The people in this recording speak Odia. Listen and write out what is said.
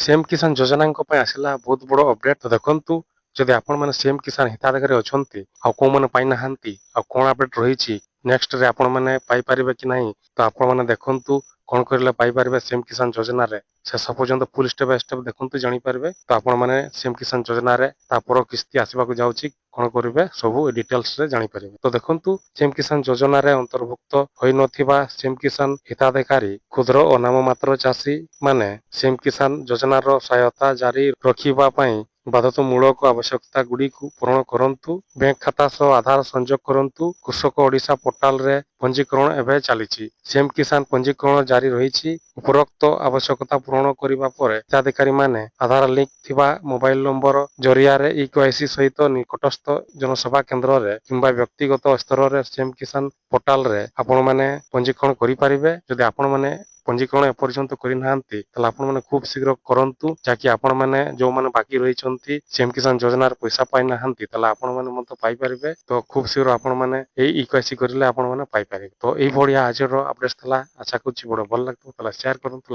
ସିଏମ୍ କିଷାନ ଯୋଜନାଙ୍କ ପାଇଁ ଆସିଲା ବହୁତ ବଡ଼ ଅପଡେଟ୍। ତ ଦେଖନ୍ତୁ, ଯଦି ଆପଣମାନେ ସିଏମ୍ କିଷାନ ହିତାଧିକାରୀ ଅଛନ୍ତି ଆଉ କୋଉମାନେ ପାଇନାହାନ୍ତି ଆଉ କଣ ଅପଡେଟ୍ ରହିଛି ନେକ୍ସଟରେ ଆପଣମାନେ ପାଇପାରିବେ କି ନାହିଁ, ତ ଆପଣମାନେ ଦେଖନ୍ତୁ କଣ କରିଲେ ପାଇପାରିବେ ସିଏମ୍ କିଷାନ ଯୋଜନାରେ। ଶେଷ ପର୍ଯ୍ୟନ୍ତ ଫୁଲ୍ ଷ୍ଟେପ୍ ବାଇ ଷ୍ଟେପ୍ ଦେଖନ୍ତୁ ଜାଣିପାରିବେ। ତ ଆପଣମାନେ ସିଏମ୍ କିଷାନ ଯୋଜନାରେ ତା ପର କିସ୍ତି ଆସିବାକୁ ଯାଉଛି କଣ କରିବେ ସବୁ ଡିଟେଲ୍ସରେ ଜାଣିପାରିବେ। ତ ଦେଖନ୍ତୁ, ସିଏମ୍ କିଷାନ ଯୋଜନାରେ ଅନ୍ତର୍ଭୁକ୍ତ ହୋଇନଥିବା ସିଏମ୍ କିଷାନ ହିତାଧିକାରୀ କ୍ଷୁଦ୍ର ଓ ନାମମାତ୍ର ଚାଷୀ ମାନେ ସିଏମ୍ କିଷାନ ଯୋଜନାର ସହାୟତା ଜାରି ରଖିବା ପାଇଁ ବାଧ୍ୟତାମୂଳକ ଆବଶ୍ୟକତା ଗୁଡ଼ିକୁ ପୂରଣ କରନ୍ତୁ। ବ୍ୟାଙ୍କ ଖାତା ସହ ଆଧାର ସଂଯୋଗ କରନ୍ତୁ। କୃଷକ ଓଡ଼ିଶା ପୋର୍ଟାଲରେ ପଞ୍ଜୀକରଣ ଏବେ ଚାଲିଛି। ସିଏମ୍ କିଷାନ ପଞ୍ଜୀକରଣ ଜାରି ରହିଛି। ଉପରୋକ୍ତ ଆବଶ୍ୟକତା ପୂରଣ କରିବା ପରେ ହିତାଧିକାରୀମାନେ ଆଧାର ଲିଙ୍କ ଥିବା ମୋବାଇଲ ନମ୍ବର ଜରିଆରେ ଇକେୱାଇସି ସହିତ ନିକଟସ୍ଥ ଜନସେବା କେନ୍ଦ୍ରରେ କିମ୍ବା ବ୍ୟକ୍ତିଗତ ସ୍ତରରେ ସିଏମ୍ କିଷାନ ପୋର୍ଟାଲରେ ଆପଣମାନେ ପଞ୍ଜୀକରଣ କରିପାରିବେ। ଯଦି ଆପଣମାନେ ପଞ୍ଜୀକରଣ ଏପର୍ଯ୍ୟନ୍ତ କରିନାହାନ୍ତି ତାହେଲେ ଆପଣମାନେ ଖୁବ୍ ଶୀଘ୍ର କରନ୍ତୁ, ଯାହାକି ଆପଣମାନେ ଯୋଉମାନେ ବାକି ରହିଛନ୍ତି ସିଏମ୍ କିଷାନ ଯୋଜନାର ପଇସା ପାଇନାହାନ୍ତି ତାହେଲେ ଆପଣମାନେ ମଧ୍ୟ ପାଇପାରିବେ। ତ ଖୁବ୍ ଶୀଘ୍ର ଆପଣମାନେ ଏଇ ଇକେୱାଇସି କରିଲେ ଆପଣମାନେ ପାଇପାରିବେ। ତ ଏଇଭଳିଆ ଆଜିର ଅପଡେଟ୍ ଥିଲା। ଆଶା କରୁଛି ବଡ଼ ଭଲ ଲାଗିଥିବ। ତାହେଲେ ସେୟାର କରନ୍ତୁ, ଲାଇକ୍